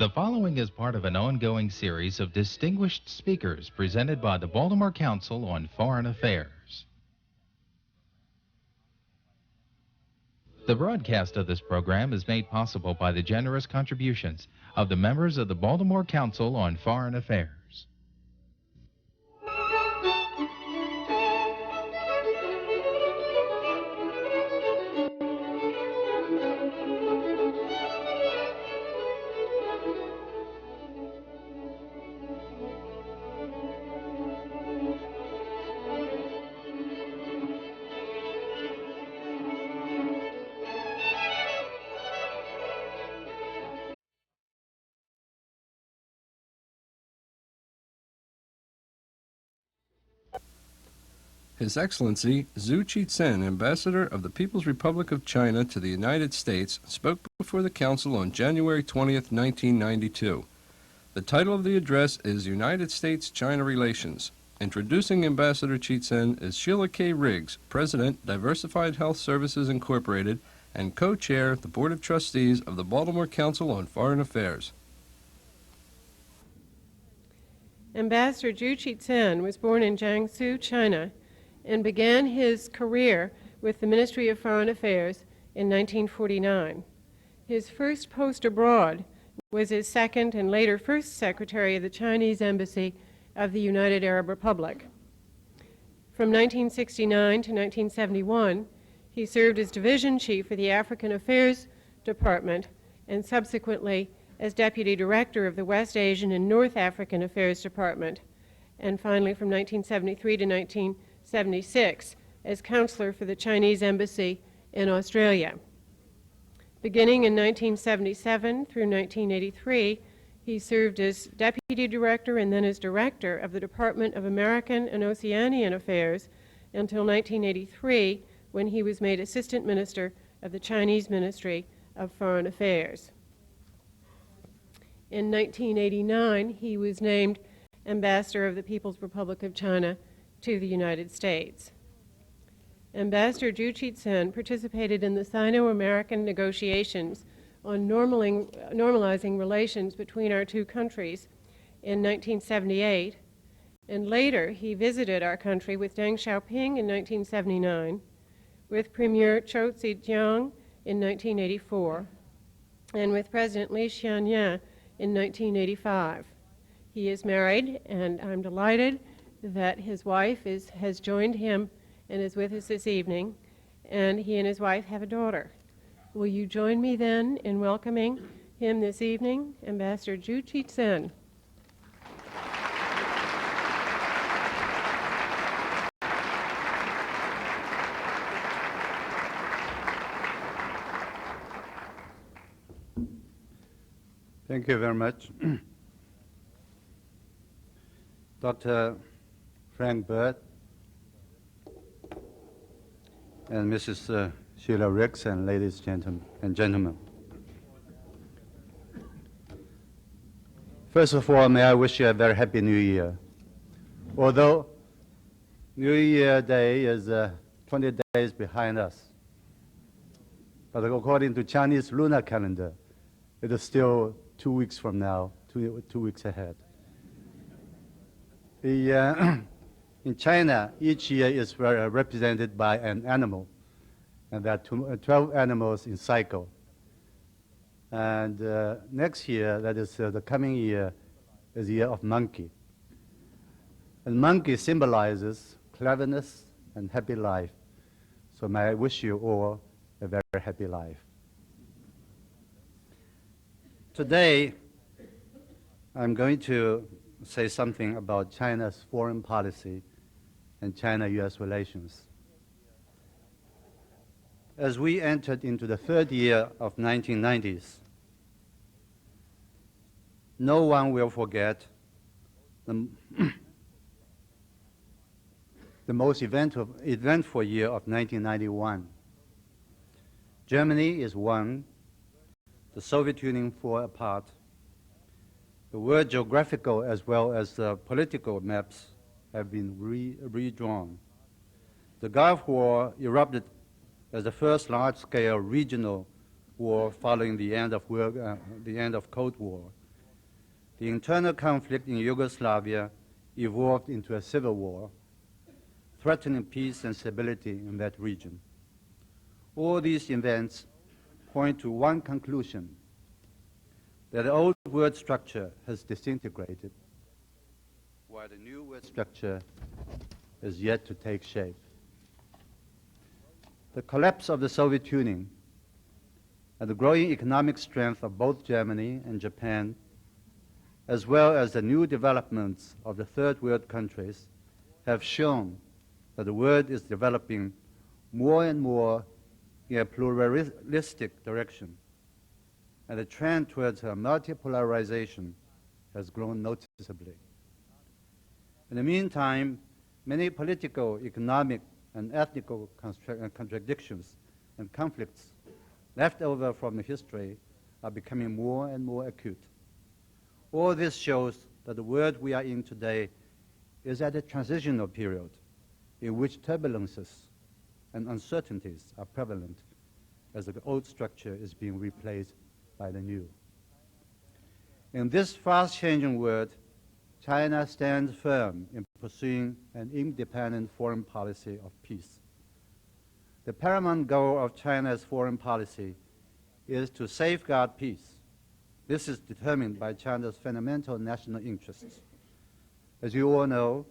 The following is part of an ongoing series of distinguished speakers presented by the Baltimore Council on Foreign Affairs. The broadcast of this program is made possible by the generous contributions of the members of the Baltimore Council on Foreign Affairs. His Excellency Zhu Qizhen, Ambassador of the People's Republic of China to the United States, spoke before the Council on January 20th, 1992. The title of the address is United States-China Relations. Introducing Ambassador Qizhen is Sheila K. Riggs, President, Diversified Health Services Incorporated, and Co-Chair of the Board of Trustees of the Baltimore Council on Foreign Affairs. Ambassador Zhu Qizhen was born in Jiangsu, China, and began his career with the Ministry of Foreign Affairs in 1949. His first post abroad was as second and later first secretary of the Chinese Embassy of the United Arab Republic. From 1969 to 1971, he served as division chief for the African Affairs Department and subsequently as deputy director of the West Asian and North African Affairs Department, and finally from 1973 to 1976 as counselor for the Chinese Embassy in Australia. Beginning in 1977 through 1983, he served as deputy director and then as director of the Department of American and Oceanian Affairs until 1983, when he was made assistant minister of the Chinese Ministry of Foreign Affairs. In 1989, he was named Ambassador of the People's Republic of China to the United States. Ambassador Zhu Qizhen participated in the Sino-American negotiations on normalizing relations between our two countries in 1978, and later he visited our country with Deng Xiaoping in 1979, with Premier Zhou Zhejiang in 1984, and with President Li Xianyan in 1985. He is married, and I'm delighted that his wife has joined him and is with us this evening, and he and his wife have a daughter. Will you join me then in welcoming him this evening, Ambassador Zhu Qizhen? Thank you very much. Dr. Frank Bird and Mrs. Sheila Riggs and ladies and gentlemen. First of all, may I wish you a very happy New Year. Although New Year Day is 20 days behind us, but according to Chinese lunar calendar, it is still 2 weeks from now, two weeks ahead. In China, each year is represented by an animal, and there are 12 animals in cycle. And next year, that is the coming year, is the year of monkey. And monkey symbolizes cleverness and happy life. So may I wish you all a very happy life. Today, I'm going to say something about China's foreign policy and China-U.S. relations. As we entered into the third year of 1990s, no one will forget the most eventful year of 1991. Germany is one, the Soviet Union fall apart. The world geographical as well as the political maps have been redrawn. The Gulf War erupted as the first large-scale regional war following the end of Cold War. The internal conflict in Yugoslavia evolved into a civil war, threatening peace and stability in that region. All these events point to one conclusion, that the old word structure has disintegrated, while the new word structure is yet to take shape. The collapse of the Soviet Union and the growing economic strength of both Germany and Japan, as well as the new developments of the third world countries, have shown that the world is developing more and more in a pluralistic direction, and the trend towards multipolarization has grown noticeably. In the meantime, many political, economic, and ethnical contradictions and conflicts left over from the history are becoming more and more acute. All this shows that the world we are in today is at a transitional period in which turbulences and uncertainties are prevalent as the old structure is being replaced by the new. In this fast-changing world, China stands firm in pursuing an independent foreign policy of peace. The paramount goal of China's foreign policy is to safeguard peace. This is determined by China's fundamental national interests. As you all know,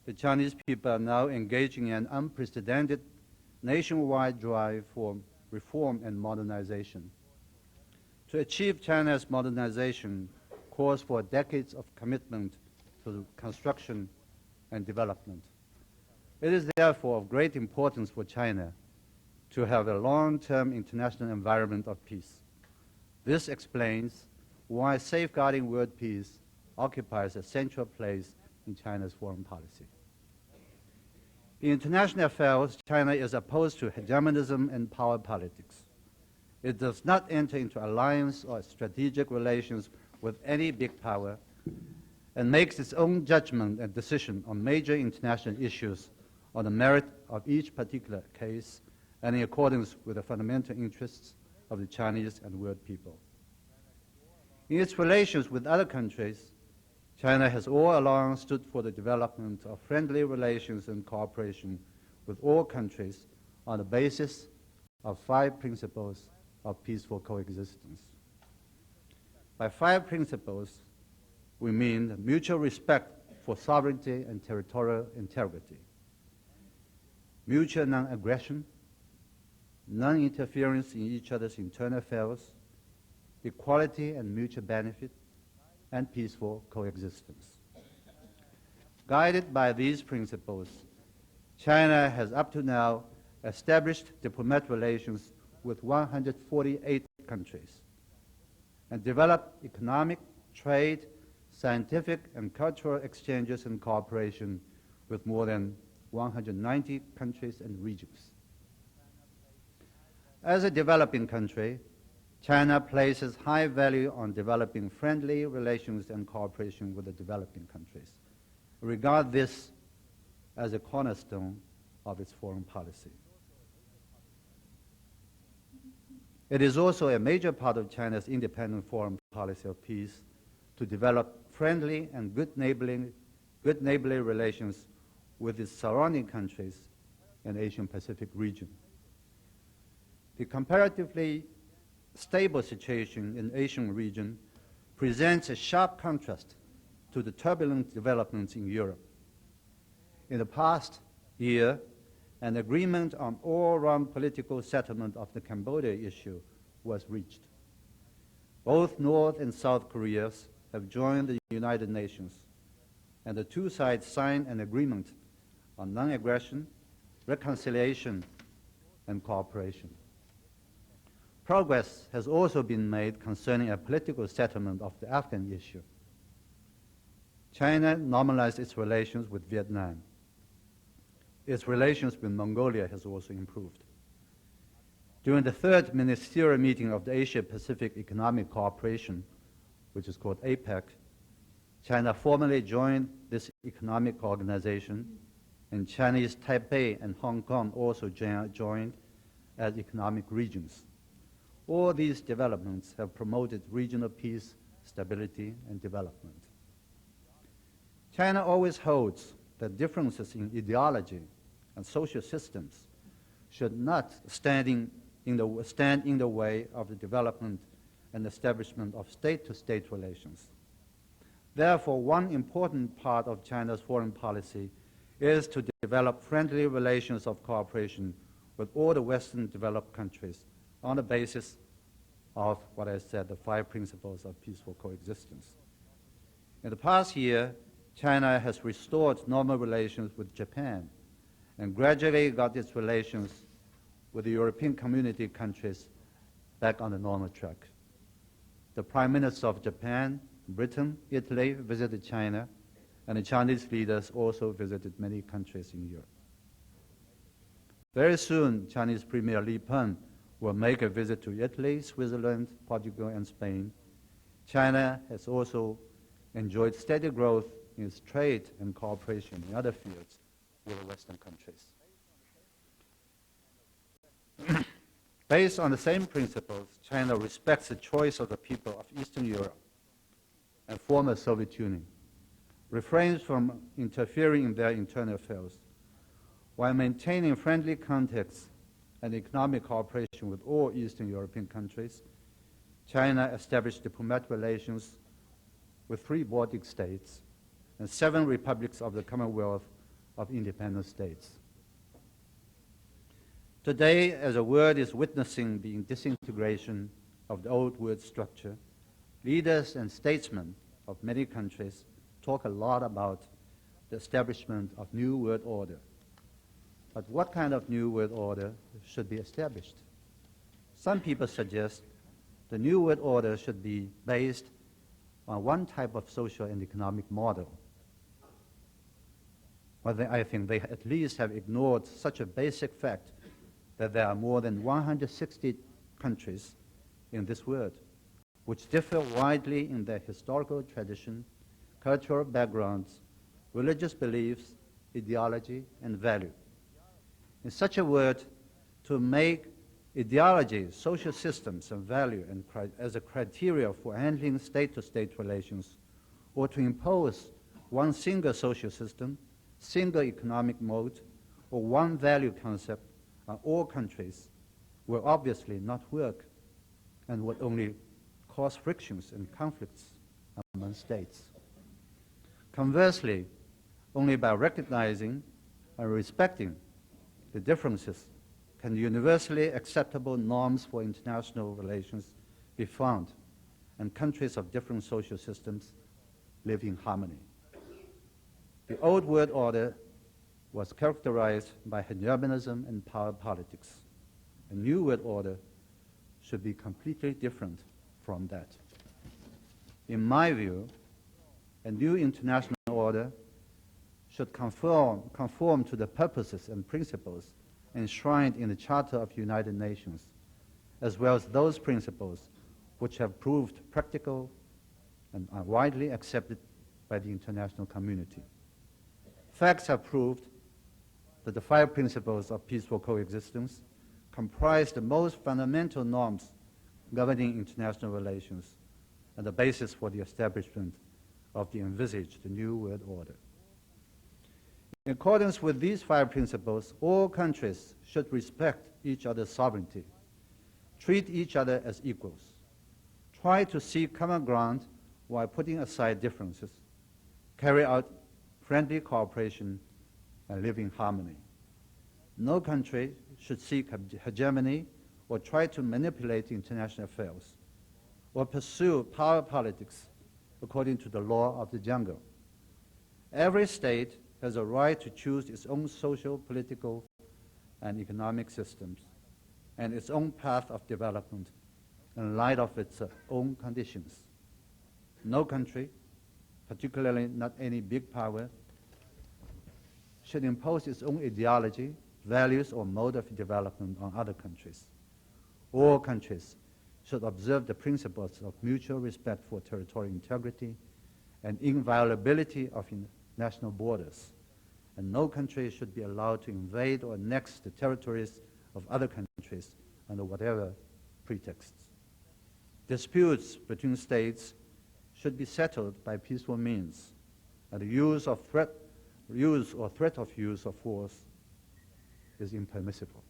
the Chinese people are now engaging in an unprecedented nationwide drive for reform and modernization. To achieve China's modernization calls for decades of commitment to construction and development. It is therefore of great importance for China to have a long-term international environment of peace. This explains why safeguarding world peace occupies a central place in China's foreign policy. In international affairs, China is opposed to hegemonism and power politics. It does not enter into alliance or strategic relations with any big power and makes its own judgment and decision on major international issues on the merit of each particular case and in accordance with the fundamental interests of the Chinese and world people. In its relations with other countries, China has all along stood for the development of friendly relations and cooperation with all countries on the basis of 5 principles of peaceful coexistence. By 5 principles, we mean mutual respect for sovereignty and territorial integrity, mutual non-aggression, non-interference in each other's internal affairs, equality and mutual benefit, and peaceful coexistence. Guided by these principles, China has up to now established diplomatic relations with 148 countries and developed economic, trade, scientific, and cultural exchanges and cooperation with more than 190 countries and regions. As a developing country, China places high value on developing friendly relations and cooperation with the developing countries. We regard this as a cornerstone of its foreign policy. It is also a major part of China's independent foreign policy of peace to develop friendly and good neighborly relations with its surrounding countries in the Asian Pacific region. The comparatively stable situation in the Asian region presents a sharp contrast to the turbulent developments in Europe. In the past year, an agreement on all-round political settlement of the Cambodia issue was reached. Both North and South Koreas have joined the United Nations, and the two sides signed an agreement on non-aggression, reconciliation, and cooperation. Progress has also been made concerning a political settlement of the Afghan issue. China normalized its relations with Vietnam. Its relations with Mongolia has also improved. During the 3rd ministerial meeting of the Asia-Pacific Economic Cooperation, which is called APEC, China formally joined this economic organization, and Chinese Taipei and Hong Kong also joined as economic regions. All these developments have promoted regional peace, stability, and development. China always holds that differences in ideology and social systems should not stand in the way of the development and establishment of state-to-state relations. Therefore, one important part of China's foreign policy is to develop friendly relations of cooperation with all the Western developed countries on the basis of what I said, the 5 principles of peaceful coexistence. In the past year, China has restored normal relations with Japan and gradually got its relations with the European Community countries back on the normal track. The Prime Minister of Japan, Britain, Italy visited China, and the Chinese leaders also visited many countries in Europe. Very soon, Chinese Premier Li Peng will make a visit to Italy, Switzerland, Portugal, and Spain. China has also enjoyed steady growth in its trade and cooperation in other fields with the Western countries. Based on the same principles, China respects the choice of the people of Eastern Europe and former Soviet Union, refrains from interfering in their internal affairs, while maintaining friendly contacts and economic cooperation with all Eastern European countries. China established diplomatic relations with 3 Baltic states and 7 republics of the Commonwealth of Independent States. Today, as the world is witnessing the disintegration of the old world structure, leaders and statesmen of many countries talk a lot about the establishment of new world order. But what kind of new world order should be established? Some people suggest the new world order should be based on one type of social and economic model. But I think they at least have ignored such a basic fact that there are more than 160 countries in this world, which differ widely in their historical tradition, cultural backgrounds, religious beliefs, ideology, and value. In such a world, to make ideology, social systems, and value as a criteria for handling state-to-state relations, or to impose one single social system, single economic mode, or one value concept on all countries will obviously not work and would only cause frictions and conflicts among states. Conversely, only by recognizing and respecting the differences can universally acceptable norms for international relations be found, and countries of different social systems live in harmony. The old world order was characterized by hegemonism and power politics. A new world order should be completely different from that. In my view, a new international order should conform to the purposes and principles enshrined in the Charter of the United Nations, as well as those principles which have proved practical and are widely accepted by the international community. Facts have proved that the 5 principles of peaceful coexistence comprise the most fundamental norms governing international relations and the basis for the establishment of the envisaged new world order. In accordance with these 5 principles, all countries should respect each other's sovereignty, treat each other as equals, try to seek common ground while putting aside differences, carry out friendly cooperation, and live in harmony. No country should seek hegemony or try to manipulate international affairs or pursue power politics according to the law of the jungle. Every state has a right to choose its own social, political, and economic systems and its own path of development in light of its own conditions. No country, particularly not any big power, should impose its own ideology, values, or mode of development on other countries. All countries should observe the principles of mutual respect for territorial integrity and inviolability of national borders, and no country should be allowed to invade or annex the territories of other countries under whatever pretexts. Disputes between states should be settled by peaceful means, and the use or threat of use of force is impermissible.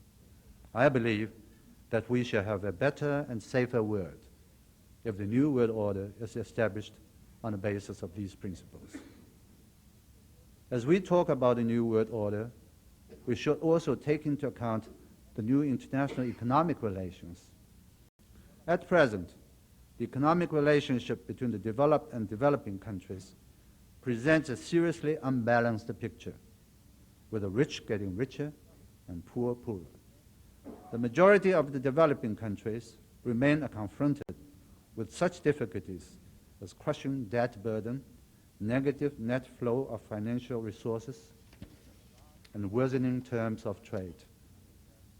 I believe that we shall have a better and safer world if the new world order is established on the basis of these principles. As we talk about the new world order, we should also take into account the new international economic relations. At present, the economic relationship between the developed and developing countries presents a seriously unbalanced picture, with the rich getting richer and poor poorer. The majority of the developing countries remain confronted with such difficulties as crushing debt burden, negative net flow of financial resources, and worsening terms of trade.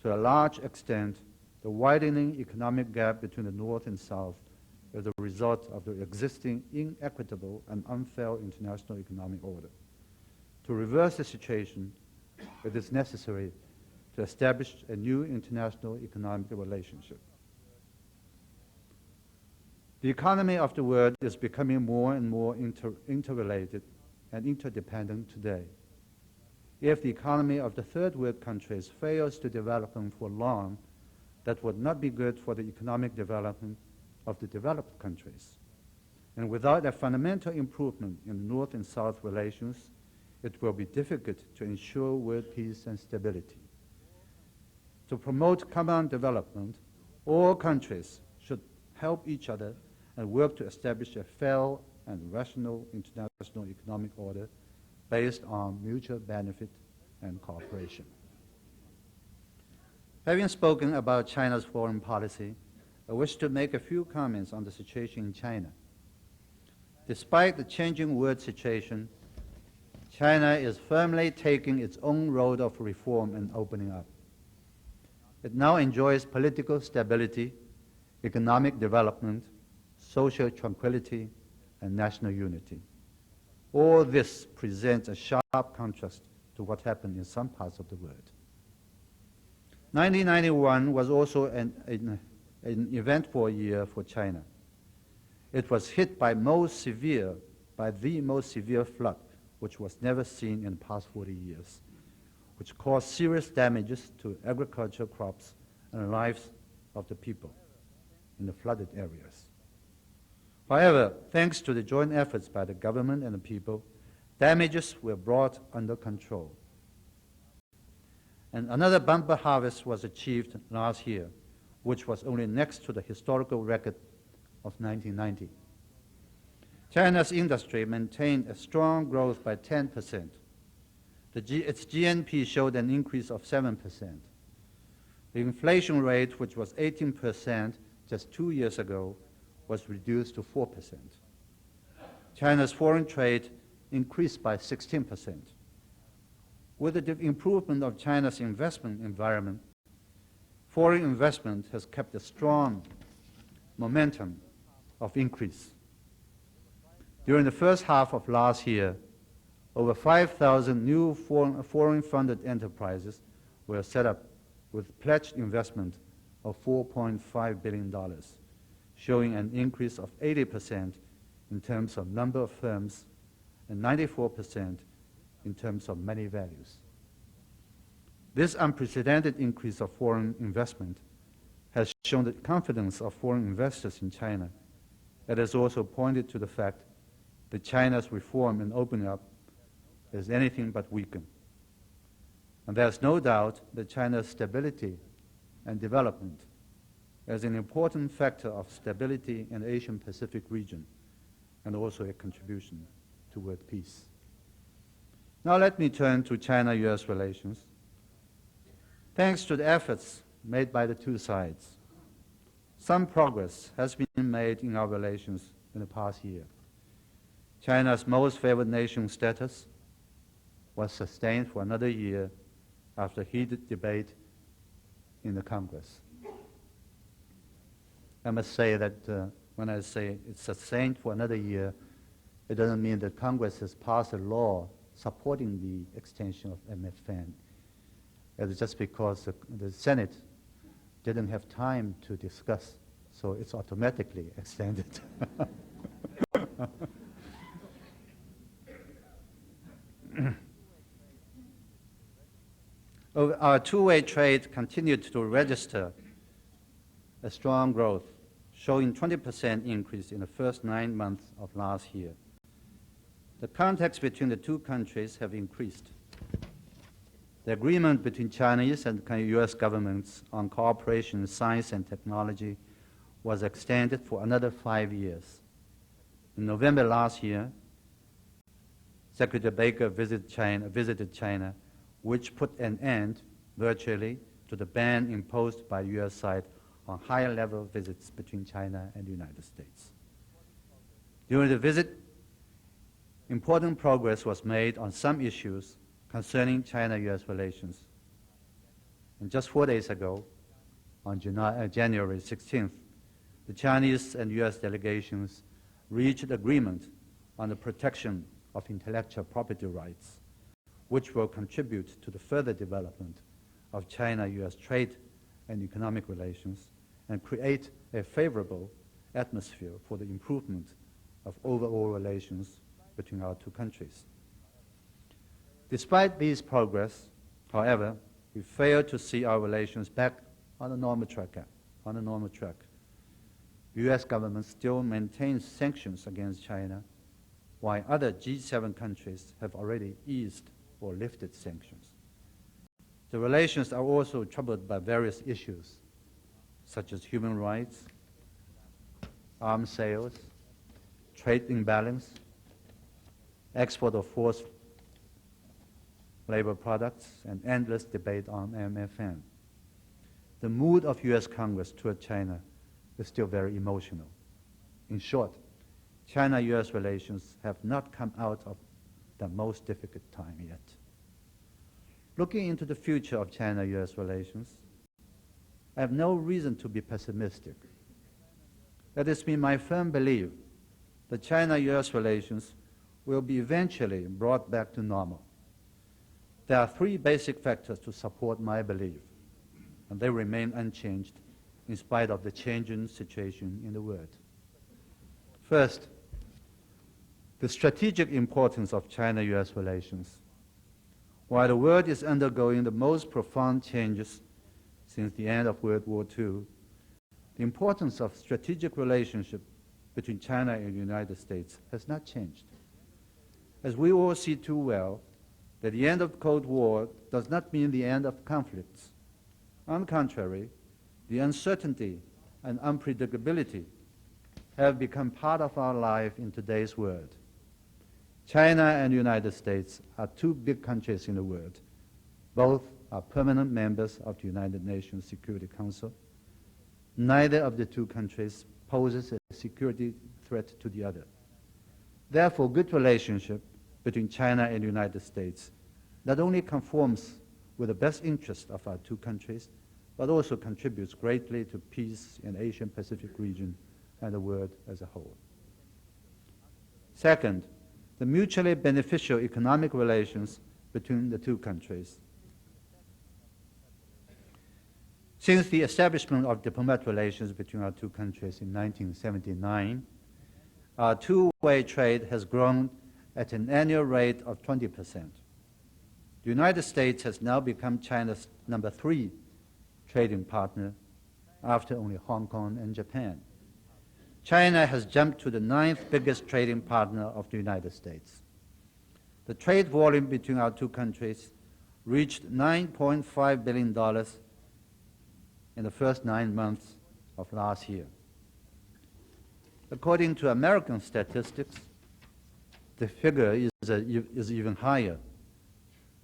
To a large extent, the widening economic gap between the North and South is the result of the existing inequitable and unfair international economic order. To reverse the situation, it is necessary to establish a new international economic relationship. The economy of the world is becoming more and more interrelated and interdependent today. If the economy of the third world countries fails to develop for long, that would not be good for the economic development of the developed countries. And without a fundamental improvement in North and South relations, it will be difficult to ensure world peace and stability. To promote common development, all countries should help each other and work to establish a fair and rational international economic order based on mutual benefit and cooperation. Having spoken about China's foreign policy, I wish to make a few comments on the situation in China. Despite the changing world situation, China is firmly taking its own road of reform and opening up. It now enjoys political stability, economic development, social tranquility, and national unity. All this presents a sharp contrast to what happened in some parts of the world. 1991 was also an eventful year for China. It was hit by the most severe flood, which was never seen in the past 40 years, which caused serious damages to agricultural crops and lives of the people in the flooded areas. However, thanks to the joint efforts by the government and the people, damages were brought under control. And another bumper harvest was achieved last year, which was only next to the historical record of 1990. China's industry maintained a strong growth by 10%. Its GNP showed an increase of 7%. The inflation rate, which was 18% just 2 years ago, was reduced to 4%. China's foreign trade increased by 16%. With the improvement of China's investment environment, foreign investment has kept a strong momentum of increase. During the first half of last year, over 5,000 new foreign-funded enterprises were set up with pledged investment of $4.5 billion, showing an increase of 80% in terms of number of firms and 94% in terms of money values. This unprecedented increase of foreign investment has shown the confidence of foreign investors in China. It has also pointed to the fact that China's reform and opening up is anything but weakened. And there's no doubt that China's stability and development is an important factor of stability in the Asian Pacific region and also a contribution toward peace. Now let me turn to China-US relations. Thanks to the efforts made by the two sides, some progress has been made in our relations in the past year. China's most favored nation status was sustained for another year after heated debate in the Congress. I must say that when I say it's sustained for another year, it doesn't mean that Congress has passed a law supporting the extension of MFN. It's just because the Senate didn't have time to discuss, so it's automatically extended. our two-way trade continued to register a strong growth, showing 20% increase in the first 9 months of last year. The contacts between the two countries have increased. The agreement between Chinese and U.S. governments on cooperation in science and technology was extended for another 5 years. In November last year, Secretary Baker visited China, which put an end, virtually, to the ban imposed by the U.S. side on higher-level visits between China and the United States. During the visit, important progress was made on some issues concerning China-U.S. relations. And just 4 days ago, on January 16th, the Chinese and U.S. delegations reached agreement on the protection of intellectual property rights, which will contribute to the further development of China-U.S. trade and economic relations and create a favorable atmosphere for the improvement of overall relations between our two countries. Despite these progress, however, we fail to see our relations back on a normal track. The U.S. government still maintains sanctions against China, while other G7 countries have already eased or lifted sanctions. The relations are also troubled by various issues, such as human rights, arms sales, trade imbalance, export of forced labor products, and endless debate on MFN. The mood of U.S. Congress toward China is still very emotional. In short, China-U.S. relations have not come out of the most difficult time yet. Looking into the future of China-U.S. relations, I have no reason to be pessimistic. It has been my firm belief that China-U.S. relations will be eventually brought back to normal. There are 3 basic factors to support my belief, and they remain unchanged in spite of the changing situation in the world. First, the strategic importance of China-U.S. relations. While the world is undergoing the most profound changes since the end of World War II, the importance of strategic relationship between China and the United States has not changed. As we all see too well, that the end of the Cold War does not mean the end of conflicts. On the contrary, the uncertainty and unpredictability have become part of our life in today's world. China and the United States are 2 big countries in the world. Both are permanent members of the United Nations Security Council. Neither of the 2 countries poses a security threat to the other. Therefore, good relationship between China and the United States not only conforms with the best interest of our 2 countries, but also contributes greatly to peace in the Asian-Pacific region and the world as a whole. Second, the mutually beneficial economic relations between the 2 countries. Since the establishment of diplomatic relations between our 2 countries in 1979, our two-way trade has grown at an annual rate of 20%. The United States has now become China's number 3 trading partner after only Hong Kong and Japan. China has jumped to the 9th biggest trading partner of the United States. The trade volume between our 2 countries reached $9.5 billion in the first 9 months of last year. According to American statistics, the figure is even higher,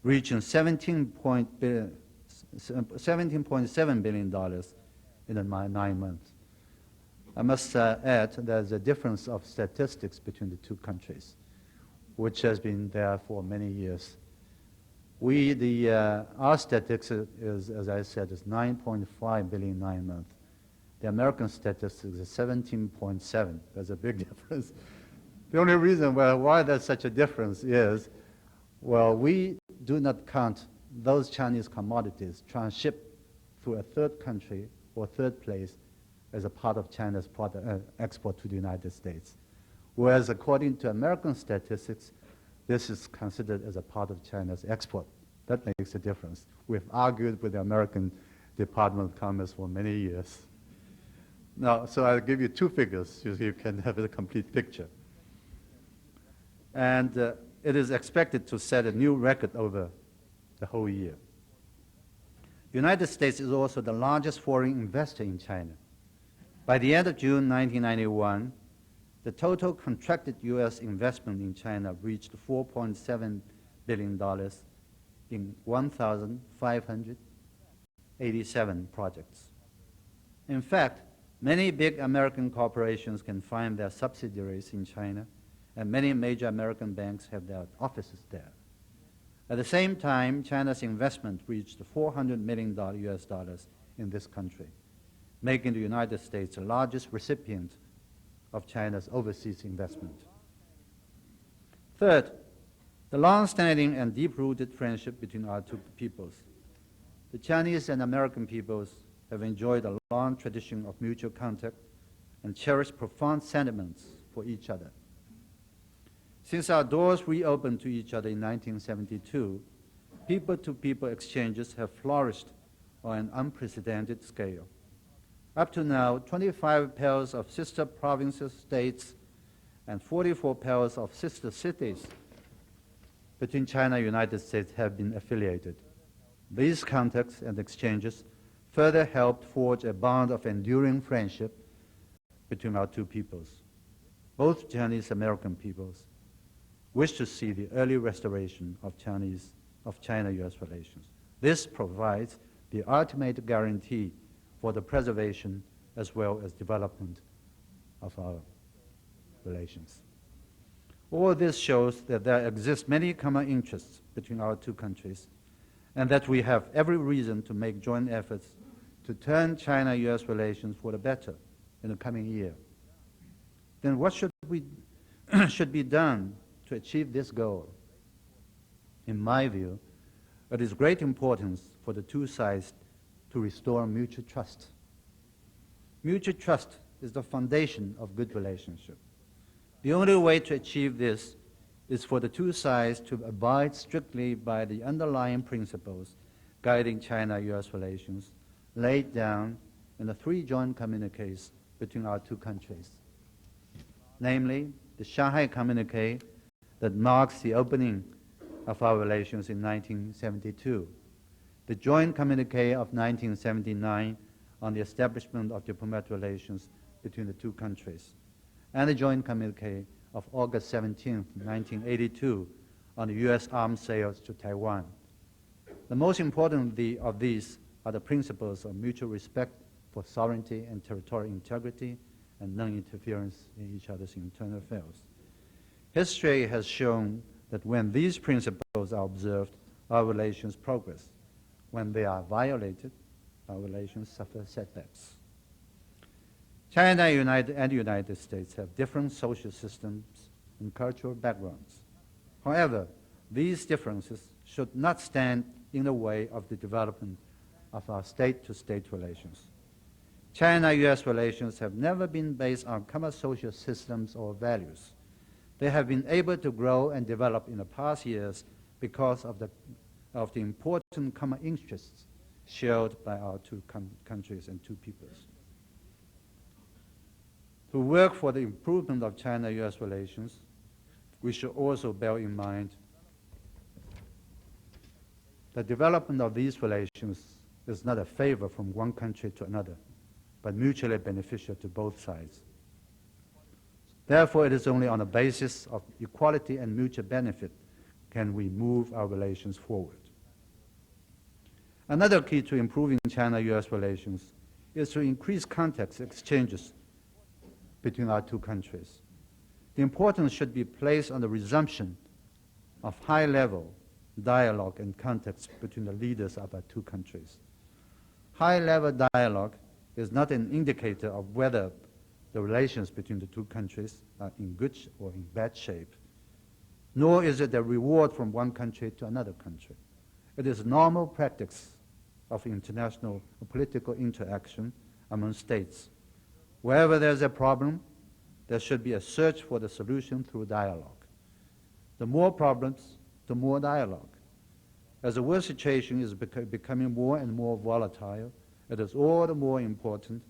reaching $17.7 billion in the 9 months. I must add there's a difference of statistics between the 2 countries, which has been there for many years. Our statistics is, as I said, is 9.5 billion 9 months. The American statistics is 17.7. There's a big difference. The only reason why there's such a difference is, well, we do not count those Chinese commodities transshipped through a 3rd country or 3rd place as a part of China's export to the United States. Whereas according to American statistics, this is considered as a part of China's export That makes a difference. We've argued with the American Department of Commerce for many years. Now, so I'll give you two figures so you can have a complete picture. And it is expected to set a new record over the whole year. The United States is also the largest foreign investor in China. By the end of June 1991, the total contracted U.S. investment in China reached $4.7 billion in 1,587 projects. In fact, many big American corporations can find their subsidiaries in China, and many major American banks have their offices there. At the same time, China's investment reached $400 million US dollars in this country, making the United States the largest recipient of China's overseas investment. Third, the long-standing and deep-rooted friendship between our two peoples. The Chinese and American peoples have enjoyed a long tradition of mutual contact and cherished profound sentiments for each other. Since our doors reopened to each other in 1972, people-to-people exchanges have flourished on an unprecedented scale. Up to now, 25 pairs of sister provinces, states, and 44 pairs of sister cities between China and the United States have been affiliated. These contacts and exchanges further helped forge a bond of enduring friendship between our two peoples. Both Chinese-American peoples wish to see the early restoration of China-U.S. relations. This provides the ultimate guarantee for the preservation as well as development of our relations. All this shows that there exist many common interests between our two countries, and that we have every reason to make joint efforts to turn China-U.S. relations for the better in the coming year. Then what should be done to achieve this goal? In my view, it is great importance for the two sides to restore mutual trust. Mutual trust is the foundation of good relationship. The only way to achieve this is for the two sides to abide strictly by the underlying principles guiding China-U.S. relations laid down in the 3 joint communiques between our two countries, namely the Shanghai Communique that marks the opening of our relations in 1972, the joint communique of 1979 on the establishment of diplomatic relations between the two countries, and the joint communique of August 17, 1982 on the U.S. arms sales to Taiwan. The most important of these are the principles of mutual respect for sovereignty and territorial integrity and non-interference in each other's internal affairs. History has shown that when these principles are observed, our relations progress. When they are violated, our relations suffer setbacks. China and the United States have different social systems and cultural backgrounds. However, these differences should not stand in the way of the development of our state-to-state relations. China-U.S. relations have never been based on common social systems or values. They have been able to grow and develop in the past years because of the important common interests shared by our two countries and two peoples. To work for the improvement of China-U.S. relations, we should also bear in mind the development of these relations is not a favor from one country to another, but mutually beneficial to both sides. Therefore, it is only on the basis of equality and mutual benefit can we move our relations forward. Another key to improving China-U.S. relations is to increase contacts exchanges between our two countries. The importance should be placed on the resumption of high-level dialogue and contacts between the leaders of our two countries. High-level dialogue is not an indicator of whether the relations between the two countries are in good or in bad shape, nor is it a reward from one country to another country. It is normal practice of international political interaction among states. Wherever there's a problem, there should be a search for the solution through dialogue. The more problems, the more dialogue. As the world situation is becoming more and more volatile, it is all the more important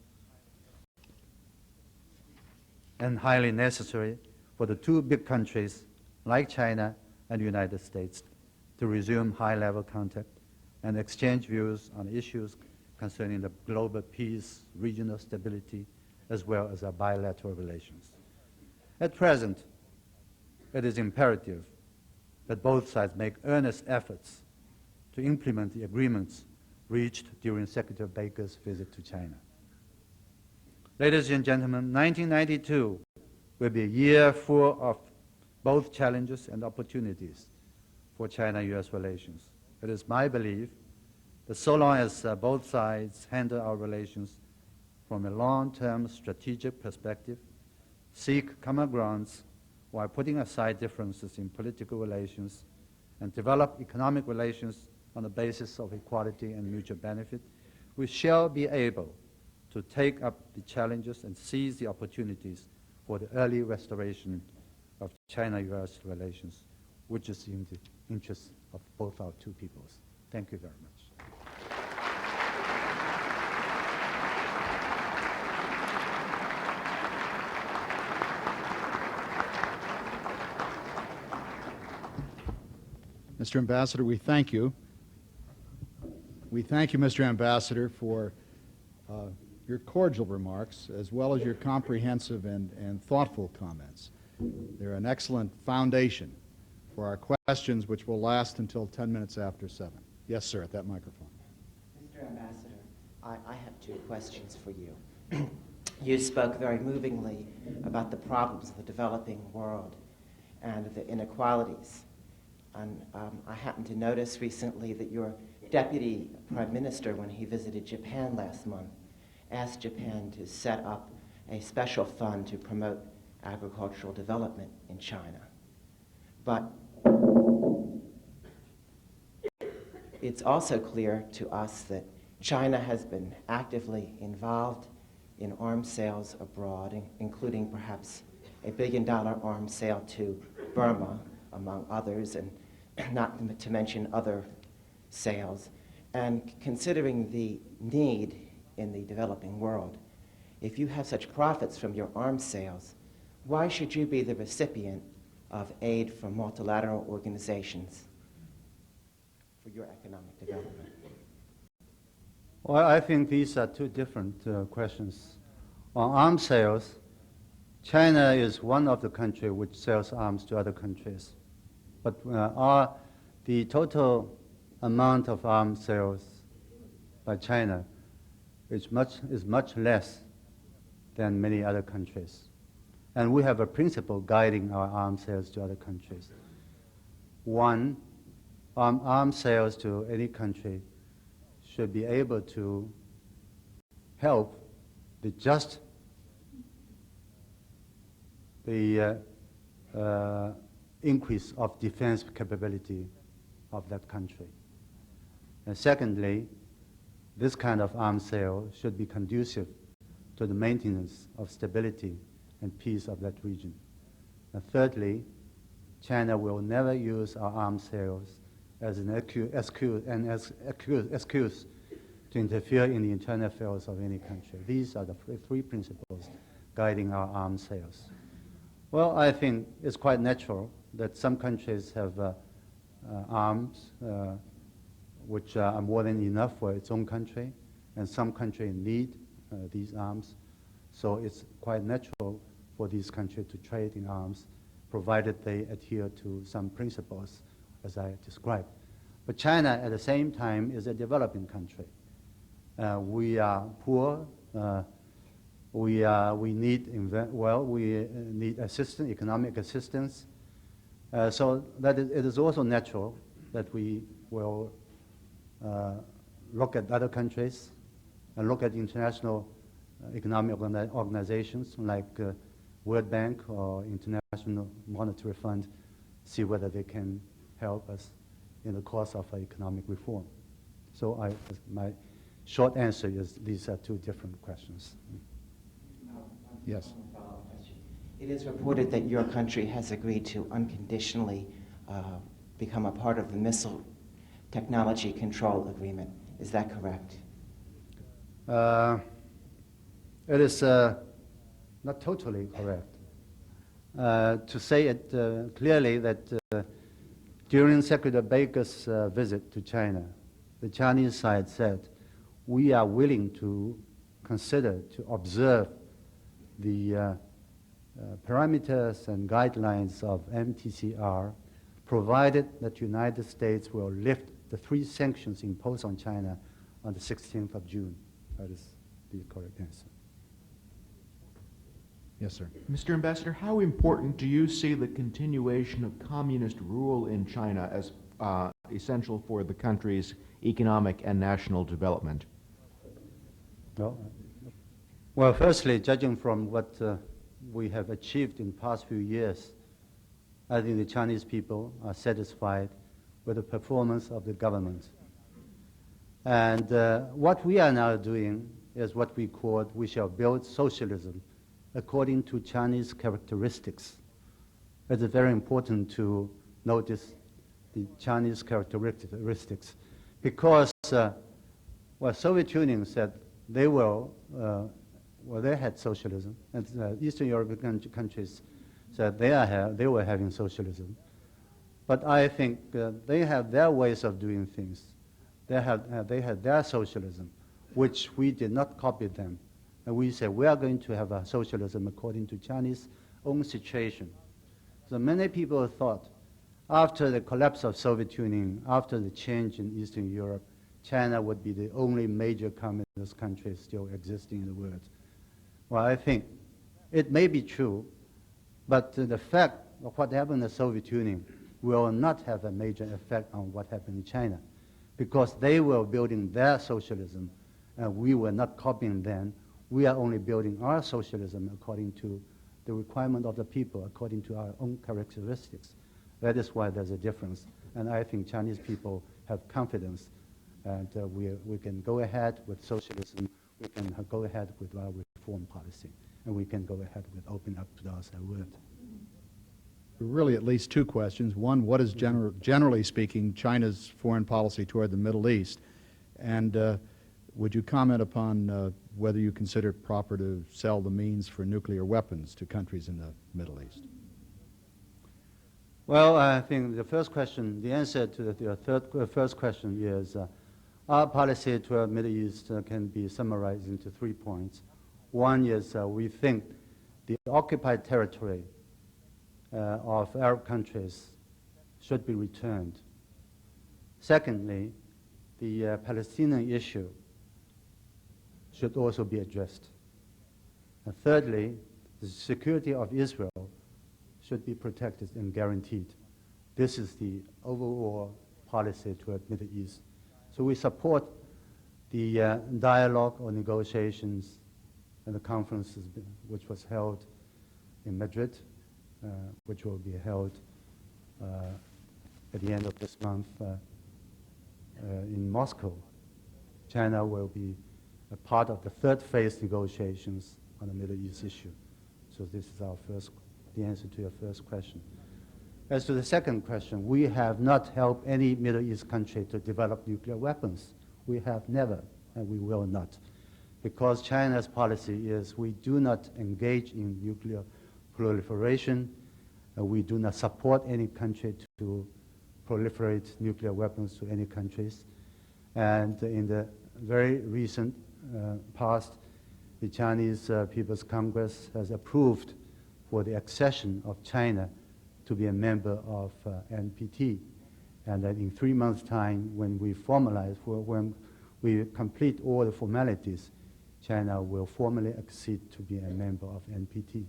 and highly necessary for the two big countries like China and the United States to resume high-level contact and exchange views on issues concerning the global peace, regional stability, as well as our bilateral relations. At present, it is imperative that both sides make earnest efforts to implement the agreements reached during Secretary Baker's visit to China. Ladies and gentlemen, 1992 will be a year full of both challenges and opportunities for China-U.S. relations. It is my belief that so long as both sides handle our relations from a long-term strategic perspective, seek common grounds while putting aside differences in political relations, and develop economic relations on the basis of equality and mutual benefit, we shall be able to take up the challenges and seize the opportunities for the early restoration of China-U.S. relations, which is in the interest of both our two peoples. Thank you very much. Mr. Ambassador, we thank you. We thank you, Mr. Ambassador, for your cordial remarks, as well as your comprehensive and thoughtful comments. They're an excellent foundation for our questions, which will last until 10 minutes after 7. Yes, sir, at that microphone. Mr. Ambassador, I have 2 questions for you. You spoke very movingly about the problems of the developing world and the inequalities. And I happened to notice recently that your Deputy Prime Minister, when he visited Japan last month, asked Japan to set up a special fund to promote agricultural development in China. But it's also clear to us that China has been actively involved in arms sales abroad, including perhaps a $1 billion arms sale to Burma, among others, and not to mention other sales. And considering the need in the developing world, if you have such profits from your arms sales, why should you be the recipient of aid from multilateral organizations for your economic development? Well, I think these are 2 different questions. On arms sales, China is one of the countries which sells arms to other countries. But the total amount of arms sales by China is much less than many other countries. And we have a principle guiding our arms sales to other countries. One, arms sales to any country should be able to help the increase of defense capability of that country. And secondly, this kind of arms sale should be conducive to the maintenance of stability and peace of that region. And thirdly, China will never use our arms sales as an excuse to interfere in the internal affairs of any country. These are the 3 principles guiding our arms sales. Well, I think it's quite natural that some countries have arms which are more than enough for its own country, and some countries need these arms. So it's quite natural for these countries to trade in arms, provided they adhere to some principles, as I described. But China, at the same time, is a developing country. We are poor. We need assistance, economic assistance. So that it is also natural that we will look at other countries and look at international economic organizations like World Bank or International Monetary Fund, see whether they can help us in the course of economic reform. So my short answer is these are 2 different questions. Yes. It is reported that your country has agreed to unconditionally become a part of the missile technology control agreement. Is that correct? It is not totally correct. To say it clearly that during Secretary Baker's visit to China, the Chinese side said, we are willing to consider to observe the parameters and guidelines of MTCR, provided that the United States will lift the 3 sanctions imposed on China on the 16th of June. That is the correct answer. Yes, sir. Mr. Ambassador, how important do you see the continuation of communist rule in China as essential for the country's economic and national development? Well, firstly, judging from what we have achieved in the past few years, I think the Chinese people are satisfied with the performance of the government. And what we are now doing is what we call, we shall build socialism according to Chinese characteristics. It is very important to notice the Chinese characteristics because Soviet Union said they will, they had socialism, and Eastern European countries said they were having socialism. But I think they have their ways of doing things. They had their socialism, which we did not copy them. And we said, we are going to have a socialism according to Chinese own situation. So many people thought, after the collapse of Soviet Union, after the change in Eastern Europe, China would be the only major communist country still existing in the world. Well, I think it may be true, but the fact of what happened in the Soviet Union will not have a major effect on what happened in China, because they were building their socialism, and we were not copying them. We are only building our socialism according to the requirement of the people, according to our own characteristics. That is why there's a difference. And I think Chinese people have confidence, and we can go ahead with socialism, we can go ahead with our reform policy, and we can go ahead with opening up to the outside world. Really at least 2 questions. One, what is generally speaking China's foreign policy toward the Middle East? And would you comment upon whether you consider it proper to sell the means for nuclear weapons to countries in the Middle East? Well, I think the first question, the answer to the first question is our policy toward the Middle East can be summarized into 3 points. One is we think the occupied territory of Arab countries should be returned. Secondly, the Palestinian issue should also be addressed. And thirdly, the security of Israel should be protected and guaranteed. This is the overall policy toward the Middle East. So we support the dialogue or negotiations and the conferences which was held in Madrid, which will be held at the end of this month in Moscow. China will be a part of the 3rd phase negotiations on the Middle East issue. So this is the answer to your first question. As to the second question, we have not helped any Middle East country to develop nuclear weapons. We have never, and we will not. Because China's policy is we do not engage in nuclear proliferation, and we do not support any country to proliferate nuclear weapons to any countries. And in the very recent past, the Chinese People's Congress has approved for the accession of China to be a member of NPT. And that in 3 months' time, when we formalize, when we complete all the formalities, China will formally accede to be a member of NPT.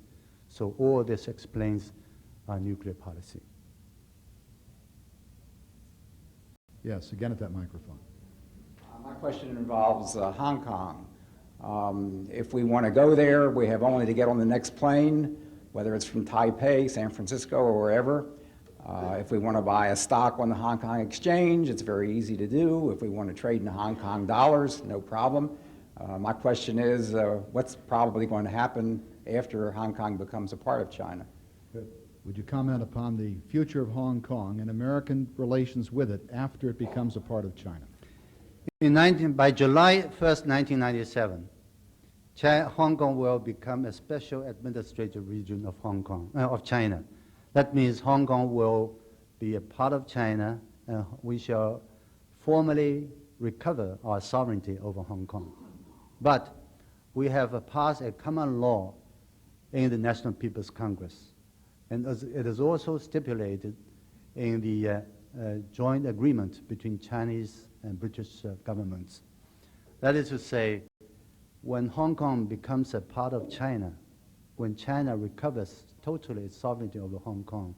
So all this explains our nuclear policy. Yes, again at that microphone. My question involves Hong Kong. If we want to go there, we have only to get on the next plane, whether it's from Taipei, San Francisco, or wherever. If we want to buy a stock on the Hong Kong exchange, it's very easy to do. If we want to trade in Hong Kong dollars, no problem. My question is, what's probably going to happen after Hong Kong becomes a part of China? Good. Would you comment upon the future of Hong Kong and American relations with it after it becomes a part of China? By July 1st, 1997, Hong Kong will become a special administrative region of of China. That means Hong Kong will be a part of China, and we shall formally recover our sovereignty over Hong Kong. But we have passed a common law in the National People's Congress, and it is also stipulated in the joint agreement between Chinese and British governments. That is to say, when Hong Kong becomes a part of China, when China recovers totally its sovereignty over Hong Kong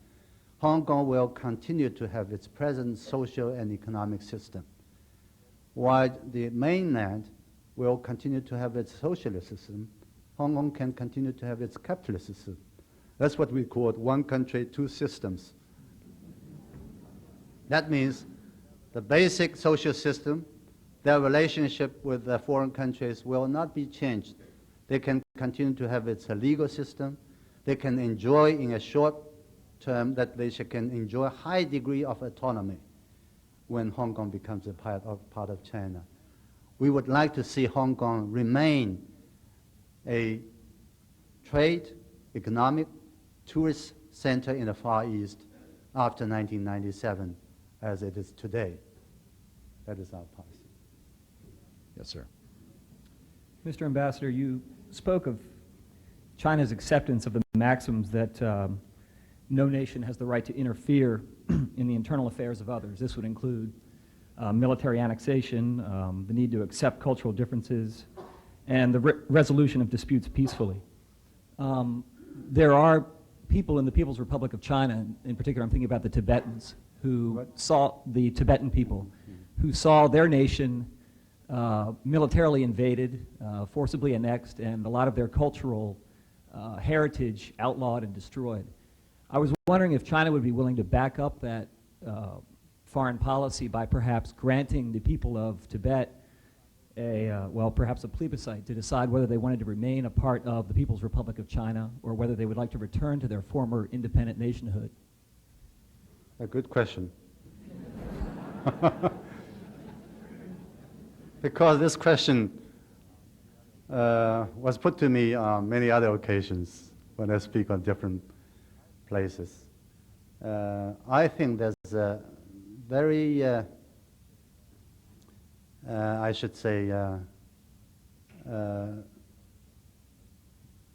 will continue to have its present social and economic system, while the mainland will continue to have its socialist system. Hong Kong can continue to have its capitalist system. That's what we call one country, two systems. That means the basic social system, their relationship with the foreign countries will not be changed. They can continue to have its legal system. They can enjoy in a short term that they can enjoy a high degree of autonomy when Hong Kong becomes a part of China. We would like to see Hong Kong remain a trade, economic, tourist center in the Far East after 1997 as it is today. That is our policy. Yes, sir. Mr. Ambassador, you spoke of China's acceptance of the maxims that no nation has the right to interfere in the internal affairs of others. This would include military annexation, the need to accept cultural differences, and the resolution of disputes peacefully. There are people in the People's Republic of China, in particular I'm thinking about the Tibetans, who saw the Tibetan people, who saw their nation militarily invaded, forcibly annexed, and a lot of their cultural heritage outlawed and destroyed. I was wondering if China would be willing to back up that foreign policy by perhaps granting the people of Tibet perhaps a plebiscite to decide whether they wanted to remain a part of the People's Republic of China or whether they would like to return to their former independent nationhood. A good question. Because this question was put to me on many other occasions when I speak on different places. I think there's a very, I should say,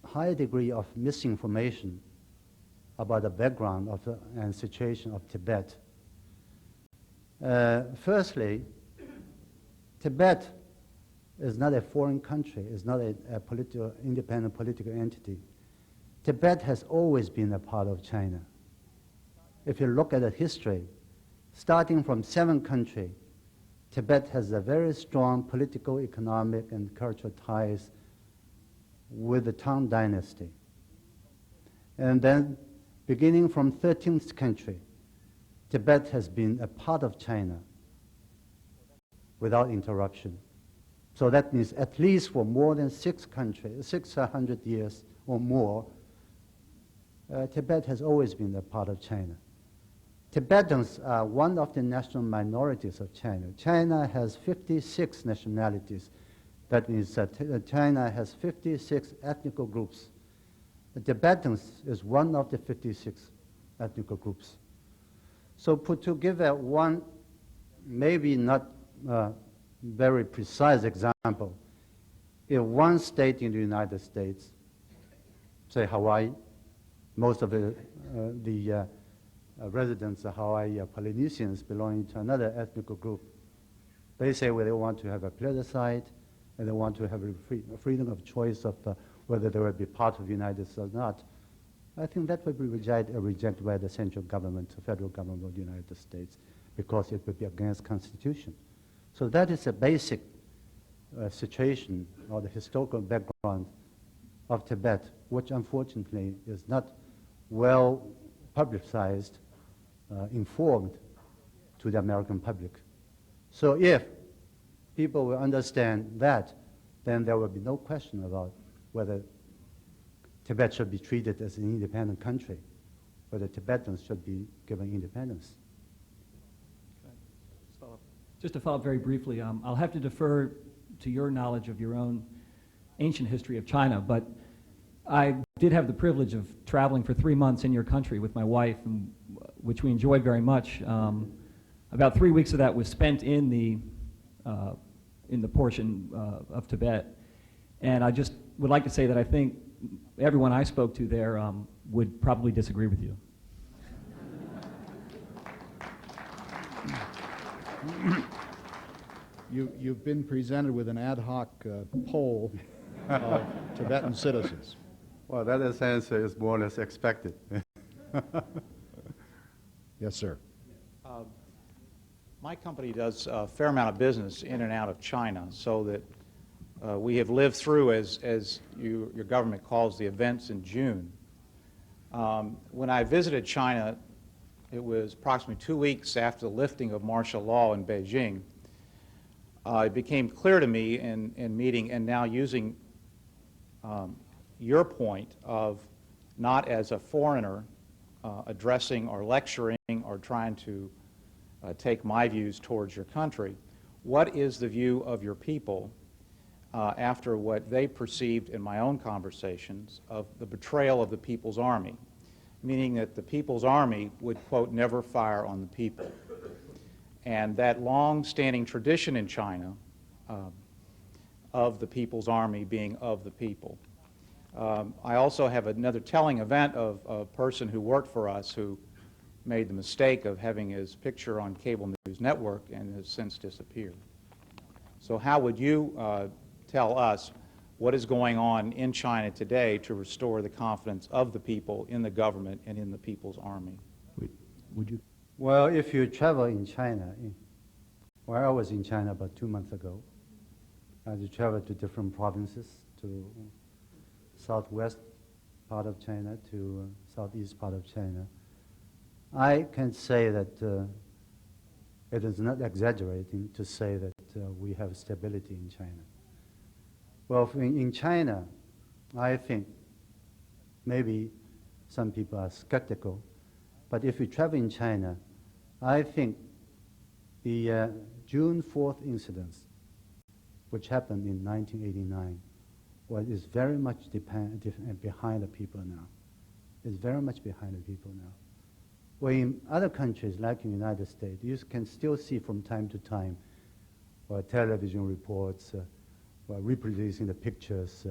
high degree of misinformation about the background of and situation of Tibet. Firstly, Tibet is not a foreign country, it's not a independent political entity. Tibet has always been a part of China. If you look at the history, starting from 7th century, Tibet has a very strong political, economic, and cultural ties with the Tang dynasty. And then, beginning from 13th century, Tibet has been a part of China without interruption. So that means at least for more than 600 years or more, Tibet has always been a part of China. Tibetans are one of the national minorities of China. China has 56 nationalities. That means that China has 56 ethnic groups. The Tibetans is one of the 56 ethnic groups. So to give one maybe not very precise example, if one state in the United States, say Hawaii, most of the residents of Hawaii are Polynesians belonging to another ethnic group. They say they want to have a plebiscite and they want to have a freedom of choice of whether they will be part of the United States or not. I think that would be rejected by the central government, the federal government of the United States, because it would be against Constitution. So that is a basic situation or the historical background of Tibet, which unfortunately is not well publicized, informed to the American public. So if people will understand that, then there will be no question about whether Tibet should be treated as an independent country but the Tibetans should be given independence. Just to follow up very briefly, I'll have to defer to your knowledge of your own ancient history of China, but I did have the privilege of traveling for 3 months in your country with my wife, which we enjoyed very much. About 3 weeks of that was spent in the portion of Tibet, and I just would like to say that I think everyone I spoke to there would probably disagree with you. You've been presented with an ad hoc poll of Tibetan citizens. Well, that answer is more or less expected. Yes, sir. My company does a fair amount of business in and out of China, so that we have lived through, as your government calls the events in June. When I visited China, it was approximately 2 weeks after the lifting of martial law in Beijing. It became clear to me in meeting and now using your point of not as a foreigner addressing or lecturing or trying to take my views towards your country. What is the view of your people after what they perceived in my own conversations of the betrayal of the People's Army, meaning that the People's Army would, quote, never fire on the people? And that long-standing tradition in China of the People's Army being of the people. I also have another telling event of a person who worked for us who made the mistake of having his picture on cable news network and has since disappeared. So how would you tell us what is going on in China today to restore the confidence of the people in the government and in the People's Army? Would you? Well, if you travel in China, I was in China about 2 months ago. I traveled to different provinces, to southwest part of China, to southeast part of China. I can say that it is not exaggerating to say that we have stability in China. Well, in China, I think maybe some people are skeptical, but if you travel in China, I think the June 4th incidents, which happened in 1989, is very much behind the people now. It's very much behind the people now. Well, in other countries, like in the United States, you can still see from time to time television reports reproducing the pictures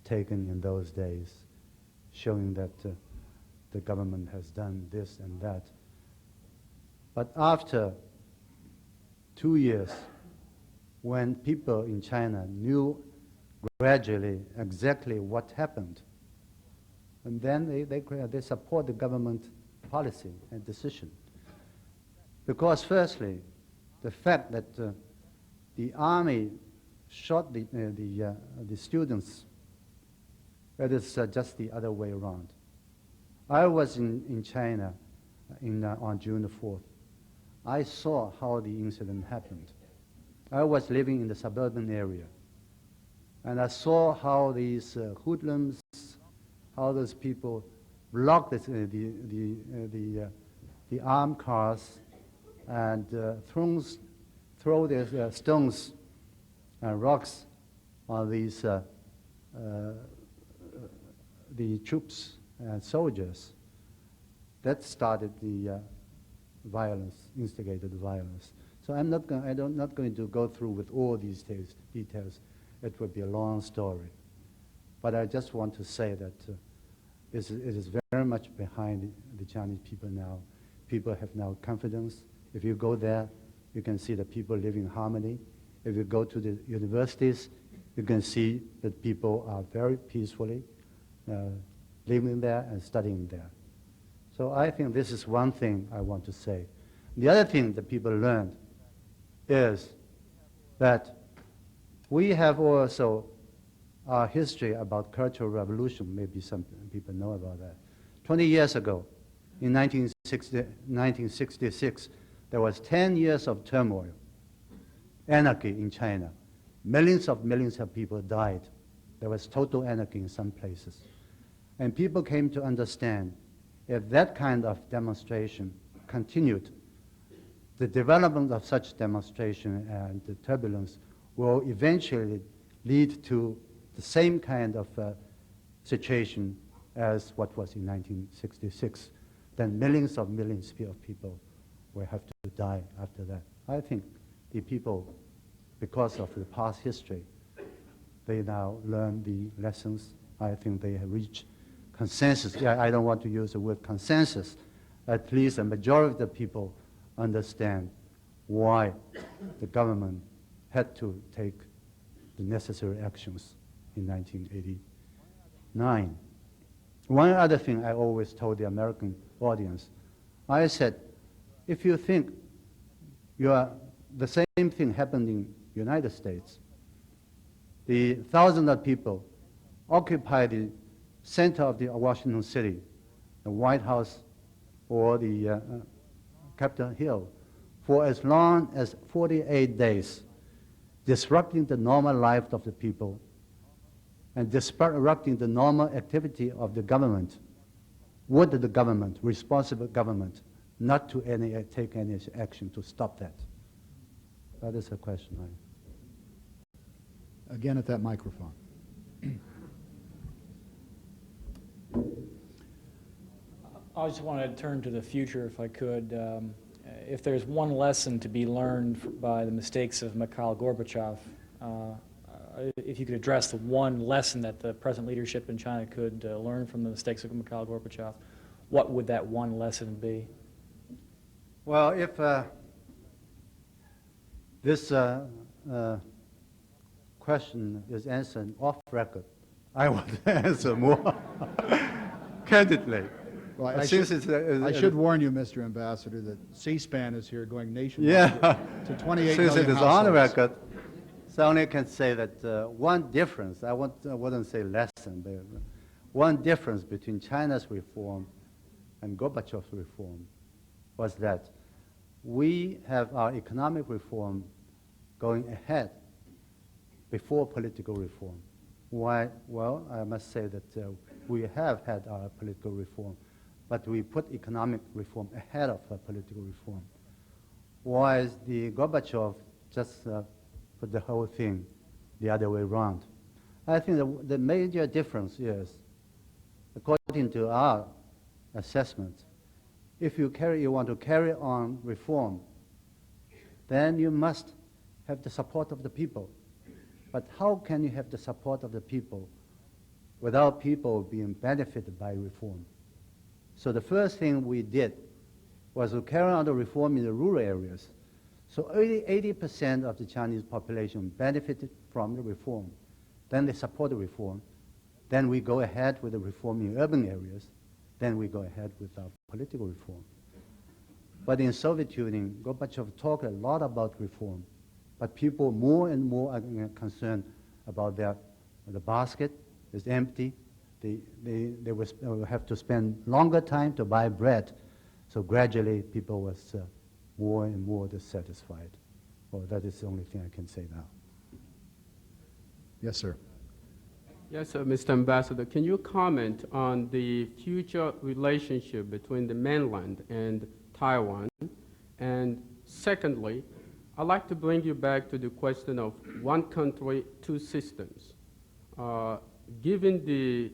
taken in those days, showing that the government has done this and that. But after 2 years, when people in China knew gradually exactly what happened, and then they support the government policy and decision. Because firstly, the fact that the army shot the students, that is just the other way around. I was in China on June the 4th. I saw how the incident happened. I was living in the suburban area, and I saw how these hoodlums, how those people blocked the armed cars and throw their stones and rocks on these the troops and soldiers. That started the violence, instigated violence. So I'm not going to go through with all these details. It would be a long story. But I just want to say that it is very much behind the Chinese people now. People have now confidence. If you go there, you can see that people live in harmony. If you go to the universities, you can see that people are very peacefully living there and studying there. So I think this is one thing I want to say. The other thing that people learned is that we have also our history about Cultural Revolution. Maybe some people know about that. 20 years ago, in 1966, there was 10 years of turmoil, anarchy in China. Millions of people died. There was total anarchy in some places. And people came to understand if that kind of demonstration continued, the development of such demonstration and the turbulence will eventually lead to the same kind of situation as what was in 1966. Then millions of people will have to die after that. I think the people, because of the past history, they now learn the lessons. I think they have reached consensus. Yeah, I don't want to use the word consensus. At least a majority of the people understand why the government had to take the necessary actions in 1989. One other thing I always told the American audience, I said, if you think the same thing happened in the United States, the thousands of people occupy the center of the Washington City, the White House or the Capitol Hill, for as long as 48 days, disrupting the normal life of the people and disrupting the normal activity of the government. Would the government, responsible government, not to take any action to stop that? That is a question. Again at that microphone. I just want to turn to the future, if I could. If there's one lesson to be learned by the mistakes of Mikhail Gorbachev, if you could address the one lesson that the present leadership in China could learn from the mistakes of Mikhail Gorbachev, what would that one lesson be? Well, if this question is answered off record, I would answer more candidly. Well, I should warn you, Mr. Ambassador, that C-SPAN is here going nationwide to 28 Since million it is on the households. record, so I only can say that one difference, I wouldn't say lesson, but one difference between China's reform and Gorbachev's reform was that we have our economic reform going ahead before political reform. Why? Well, I must say that we have had our political reform, but we put economic reform ahead of political reform. Whereas the Gorbachev just put the whole thing the other way around. I think the major difference is, according to our assessment, if you want to carry on reform, then you must have the support of the people. But how can you have the support of the people without people being benefited by reform? So the first thing we did was to carry on the reform in the rural areas. So 80% of the Chinese population benefited from the reform. Then they support the reform. Then we go ahead with the reform in urban areas. Then we go ahead with our political reform. But in Soviet Union, Gorbachev talked a lot about reform. But people more and more are concerned about the basket is empty. They will have to spend longer time to buy bread. So gradually people was more and more dissatisfied. Well, that is the only thing I can say now. Yes, sir. Yes, Mr. Ambassador, can you comment on the future relationship between the mainland and Taiwan? And secondly, I'd like to bring you back to the question of one country, two systems. Given the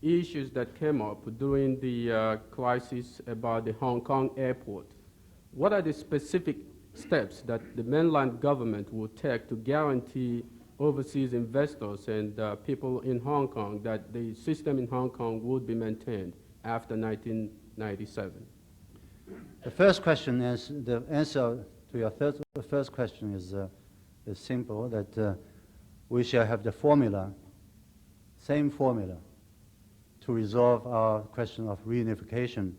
issues that came up during the crisis about the Hong Kong airport, what are the specific steps that the mainland government will take to guarantee overseas investors and people in Hong Kong that the system in Hong Kong would be maintained after 1997? The first question is, the answer to your first question is simple, that we shall have the formula, same formula, to resolve our question of reunification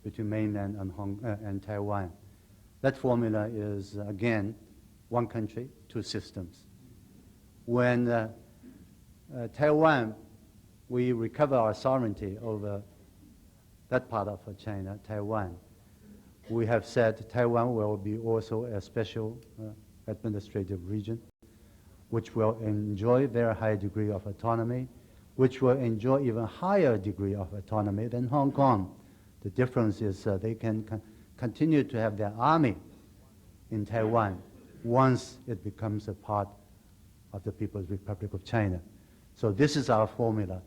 between mainland and Taiwan. That formula is, again, one country, two systems. When Taiwan, we recover our sovereignty over that part of China, Taiwan, we have said Taiwan will be also a special administrative region, which will enjoy very high degree of autonomy, which will enjoy even higher degree of autonomy than Hong Kong. The difference is they can continue to have their army in Taiwan once it becomes a part of the People's Republic of China. So this is our formula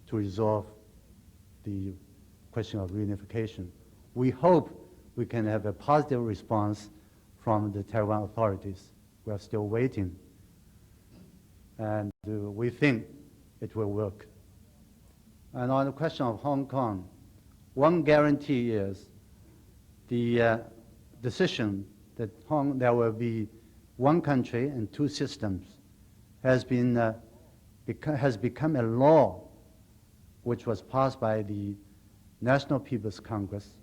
to resolve the question of reunification. We hope we can have a positive response from the Taiwan authorities. We are still waiting. And we think it will work. And on the question of Hong Kong, one guarantee is the decision that there will be one country and two systems has become a law which was passed by the National People's Congress,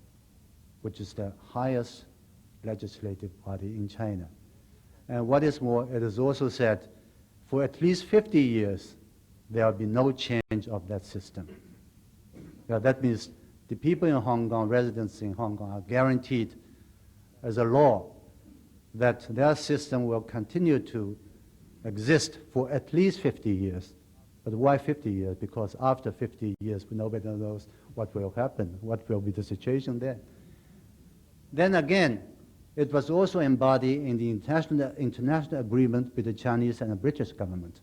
which is the highest legislative body in China. And what is more, it is also said for at least 50 years there will be no change of that system. Now, that means the people in Hong Kong, residents in Hong Kong, are guaranteed as a law that their system will continue to exist for at least 50 years. But why 50 years? Because after 50 years, nobody knows what will happen, what will be the situation then. Then again, it was also embodied in the international agreement with the Chinese and the British government.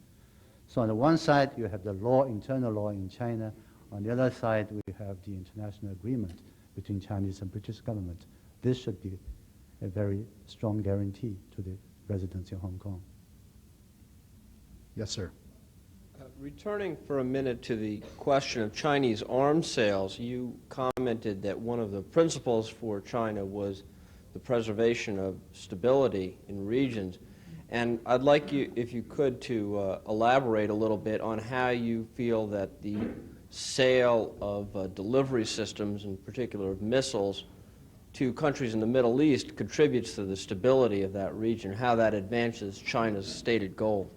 So on the one side, you have the law, internal law in China. On the other side, we have the international agreement between Chinese and British government. This should be a very strong guarantee to the residents in Hong Kong. Yes, sir. Returning for a minute to the question of Chinese arms sales, you commented that one of the principles for China was the preservation of stability in regions. And I'd like you, if you could, to elaborate a little bit on how you feel that the sale of delivery systems, in particular of missiles, to countries in the Middle East contributes to the stability of that region, how that advances China's stated goal.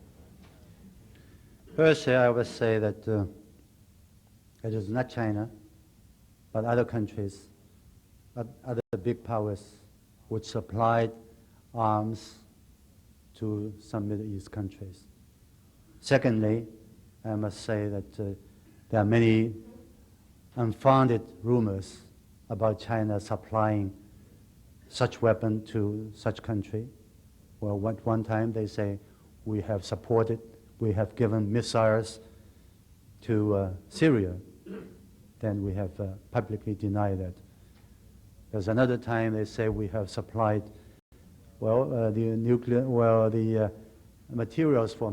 First, I would say that it is not China, but other countries, other big powers, which supplied arms to some Middle East countries. Secondly, I must say that there are many unfounded rumors about China supplying such weapon to such country. Well, one time they say we have supported, we have given missiles to Syria. Then we have publicly denied that. There's another time they say we have supplied, the materials for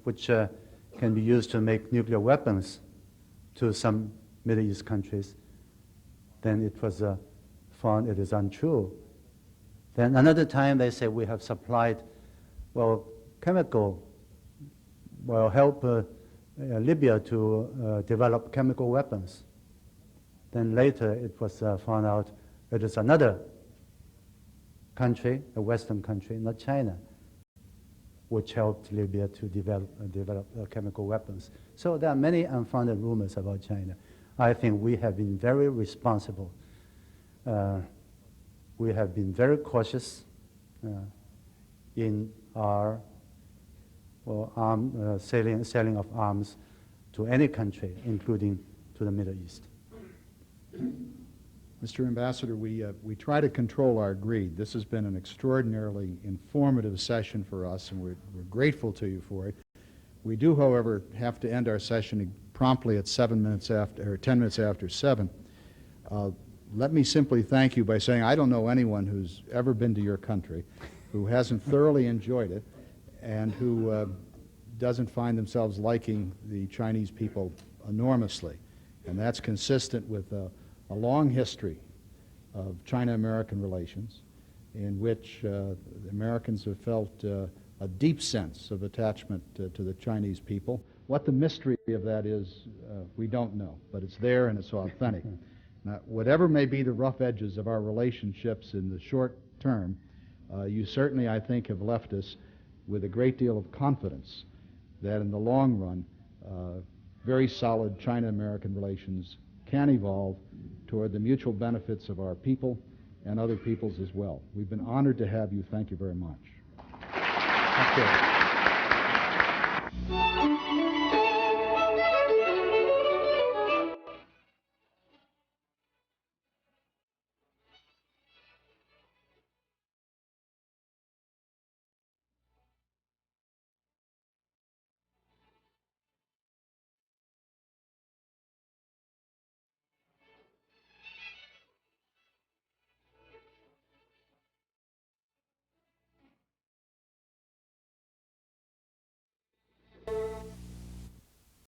which can be used to make nuclear weapons to some Middle East countries. Then it was found it is untrue. Then another time they say we have supplied, chemical, help Libya to develop chemical weapons. Then later it was found out it is another country, a Western country, not China, which helped Libya to develop chemical weapons. So there are many unfounded rumors about China. I think we have been very responsible. We have been very cautious in our selling of arms to any country, including to the Middle East. Mr. Ambassador, we try to control our greed. This has been an extraordinarily informative session for us, and we're grateful to you for it. We do, however, have to end our session promptly at 10 minutes after 7. Let me simply thank you by saying I don't know anyone who's ever been to your country who hasn't thoroughly enjoyed it and who doesn't find themselves liking the Chinese people enormously. And that's consistent with a long history of China-American relations in which the Americans have felt a deep sense of attachment to the Chinese people. What the mystery of that is, we don't know, but it's there and it's authentic. Now, whatever may be the rough edges of our relationships in the short term, you certainly, I think, have left us with a great deal of confidence that in the long run, very solid China-American relations can evolve toward the mutual benefits of our people and other peoples as well. We've been honored to have you. Thank you very much. Thank you.